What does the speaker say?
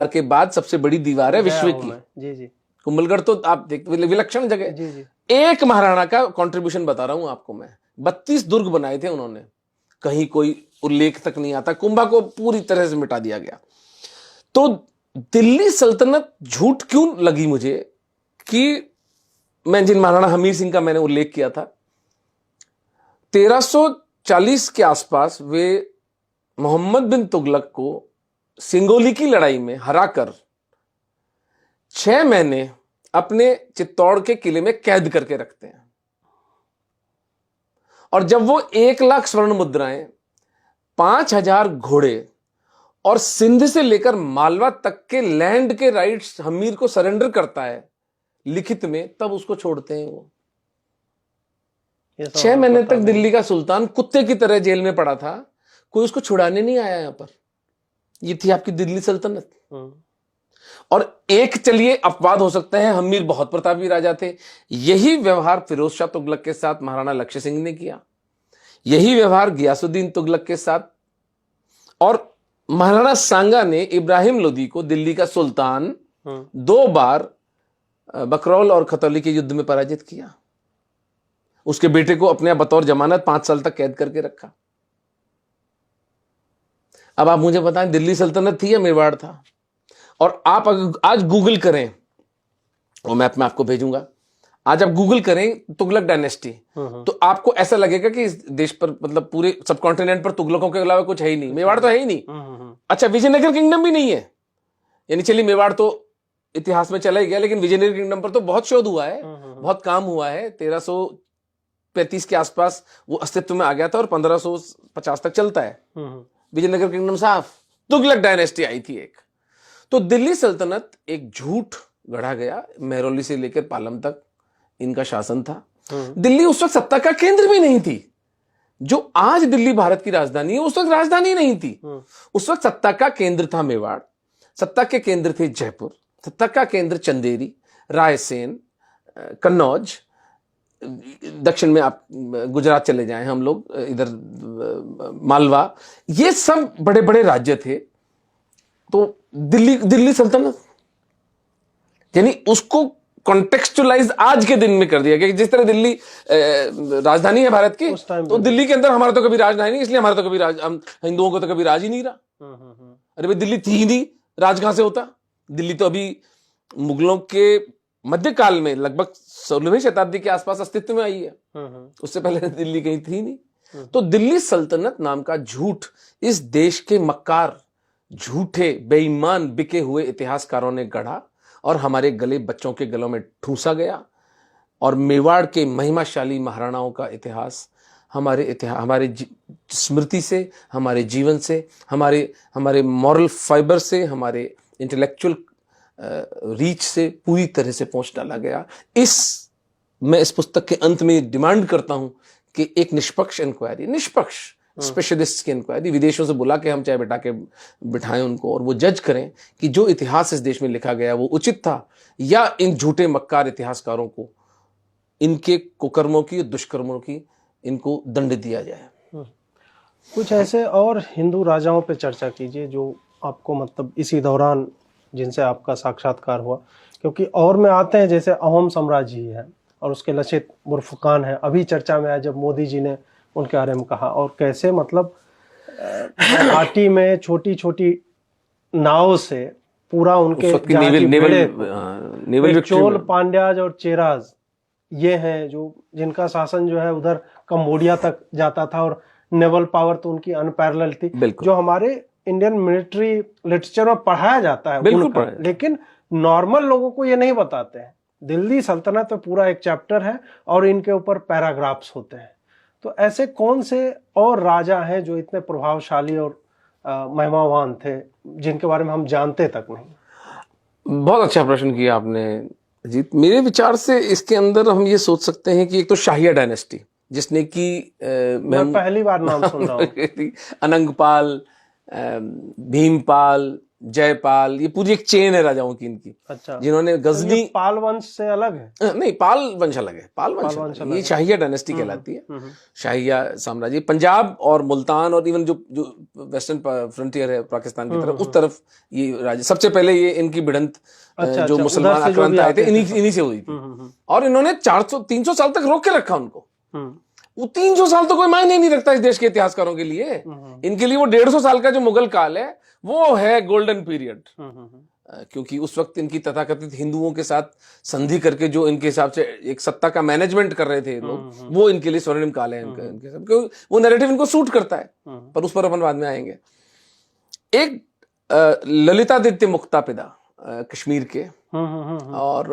के बाद सबसे बड़ी दीवार है विश्व की। जी जी। कुंभलगढ़ तो आप देखते विलक्षण जगह। जी जी। एक महाराणा का कंट्रीब्यूशन बता रहा हूं आपको मैं, 32 दुर्ग बनाए थे उन्होंने, कहीं कोई उल्लेख तक नहीं आता। कुंभा को पूरी तरह से मिटा दिया गया। तो दिल्ली सल्तनत झूठ क्यों लगी मुझे कि मैं जिन महाराणा हमीर सिंह का मैंने उल्लेख किया था, 1340 के आसपास वे मोहम्मद बिन तुगलक को सिंगोली की लड़ाई में हराकर 6 महीने अपने चित्तौड़ के किले में कैद करके रखते हैं। और जब वो 1 लाख स्वर्ण मुद्राएं, 5000 घोड़े और सिंध से लेकर मालवा तक के लैंड के राइट्स हमीर को सरेंडर करता है लिखित में, तब उसको छोड़ते हैं। वो 6 महीने तक दिल्ली का सुल्तान कुत्ते की तरह जेल में पड़ा था, कोई उसको छुड़ाने नहीं आया यहां पर। ये थी आपकी दिल्ली सल्तनत। और एक चलिए अपवाद हो सकते हैं, हमीर बहुत प्रतापी राजा थे। यही व्यवहार फिरोज शाह तुगलक के साथ महाराणा लक्ष्य सिंह ने किया, यही व्यवहार गियासुद्दीन तुगलक के साथ, और महाराणा सांगा ने इब्राहिम लोदी को दिल्ली का सुल्तान 2 बार बकरौल और खतौली के युद्ध में पराजित किया। उसके बेटे को अपने बतौर जमानत 5 साल तक कैद करके रखा। अब आप मुझे बताएं, दिल्ली सल्तनत थी या मेवाड़ था? और आप अगर आज गूगल करें, और मैप में आपको भेजूंगा, आज आप गूगल करें तुगलक डायनेस्टी, तो आपको ऐसा लगेगा कि इस देश पर, मतलब पूरे सब कॉन्टिनेंट पर तुगलकों के अलावा कुछ है ही नहीं। मेवाड़ तो है ही नहीं। अच्छा, विजयनगर किंगडम भी नहीं है। यानी चलिए मेवाड़ तो इतिहास में चला ही गया, लेकिन विजयनगर किंगडम पर तो बहुत शोध हुआ है, बहुत काम हुआ है। 1335 के आसपास वो अस्तित्व में आ गया था और 1550 तक चलता है। विजयनगर किंगडम साफ, तुगलक डायनेस्टी आई थी एक। तो दिल्ली सल्तनत एक झूठ गढ़ा गया। मेहरौली से लेकर पालम तक इनका शासन था। दिल्ली उस वक्त सत्ता का केंद्र भी नहीं थी। जो आज दिल्ली भारत की राजधानी है, उस वक्त राजधानी नहीं थी। उस वक्त सत्ता का केंद्र था मेवाड़, सत्ता के केंद्र थे जयपुर, सत्ता का केंद्र चंदेरी, रायसेन, कन्नौज, दक्षिण में आप गुजरात चले जाएं, हम लोग इधर मालवा, ये सब बड़े बड़े राज्य थे। तो दिल्ली सल्तनत, यानी उसको कॉन्टेक्सचुअलाइज आज के दिन में कर दिया गया कि जिस तरह दिल्ली राजधानी है भारत की, तो दिल्ली के अंदर हमारा तो कभी राजधानी नहीं, इसलिए हमारा तो कभी हम हिंदुओं को तो कभी राज ही नहीं रहा। अरे भाई, दिल्ली थी ही नहीं, राज कहां से होता? दिल्ली तो अभी मुगलों के मध्यकाल में लगभग 16वीं शताब्दी के आसपास अस्तित्व में आई है। उससे पहले दिल्ली कहीं थी नहीं। तो दिल्ली सल्तनत नाम का झूठ इस देश के मक्कार, झूठे, बेईमान, बिके हुए इतिहासकारों ने गढ़ा और हमारे गले बच्चों के गलों में ठूसा गया। और मेवाड़ के महिमाशाली महाराणाओं का इतिहास हमारे स्मृति से, हमारे जीवन से, हमारे मॉरल फाइबर से, हमारे इंटेलेक्चुअल रीच से पूरी तरह से पोंछ डाला गया। मैं इस पुस्तक के अंत में डिमांड करता हूं कि एक निष्पक्ष इंक्वायरी, निष्पक्ष स्पेशलिस्ट की इंक्वायरी, विदेशों से बुला के हम चाहे बिठाएं उनको, और वो जज करें कि जो इतिहास इस देश में लिखा गया वो उचित था, या इन झूठे मक्कार इतिहासकारों को इनके कुकर्मों की, दुष्कर्मों की, इनको दंड दिया जाए। कुछ ऐसे और हिंदू राजाओं पे चर्चा कीजिए जो आपको, मतलब इसी दौरान जिनसे आपका साक्षात्कार हुआ। क्योंकि और में आते हैं, जैसे अहोम साम्राज्य ही है और उसके लचित बुर्फुकान है, अभी चर्चा में आया जब मोदी जी ने उनके बारे में कहा, और कैसे मतलब घाटी में छोटी छोटी नाव से पूरा उनके चोल, पांड्याज और चेराज ये हैं जो जिनका शासन जो है उधर कंबोडिया तक जाता था, और नेवल पावर तो उनकी अनपैरेलल थी, जो हमारे इंडियन मिलिट्री लिटरेचर में पढ़ाया जाता है उनका, लेकिन नॉर्मल लोगों को ये नहीं बताते हैं। दिल्ली सल्तनत में पूरा एक चैप्टर है और इनके ऊपर पैराग्राफ्स होते हैं। तो ऐसे कौन से और राजा हैं जो इतने प्रभावशाली और महिमावान थे, जिनके बारे में हम जानते तक नहीं? बहुत अच्छा प्रश्न किया आपने अजीत। मेरे विचार से इसके अंदर हम ये सोच सकते हैं कि एक तो शाहिया डायनेस्टी, जिसने की मैं पहली बार नाम सुन रहा हूं। अनंगपाल, भीमपाल, जयपाल, ये पूरी एक चेन है राजाओं की इनकी, अच्छा, जिन्होंने गजनी, ये पाल वंश से अलग है? नहीं, पाल वंश अलग है, पाल वंश अलग है। ये शाहिया डायनेस्टी कहलाती है, शाहिया साम्राज्य। पंजाब और मुल्तान और इवन जो वेस्टर्न फ्रंटियर है पाकिस्तान की तरफ, उस तरफ ये राज्य सबसे पहले ये इनकी भिड़ंत जो मुसलमान आक्रांत आए थे इन्हीं से हुई थी। और इन्होंने 400-300 साल तक रोक के रखा उनको। वो 300 साल तो कोई मायने नहीं रखता इस देश के इतिहासकारों के लिए। इनके लिए वो 150 साल का जो मुगल काल है वो है गोल्डन पीरियड, क्योंकि उस वक्त इनकी तथाकथित हिंदुओं के साथ संधि करके जो इनके हिसाब से एक सत्ता का मैनेजमेंट कर रहे थे लोग, वो इनके लिए स्वर्णिम काल है इनके सब, क्योंकि वो नैरेटिव इनको सूट करता है। पर उस पर अपन बाद में आएंगे। एक ललितादित्य मुक्तापिदा कश्मीर के, और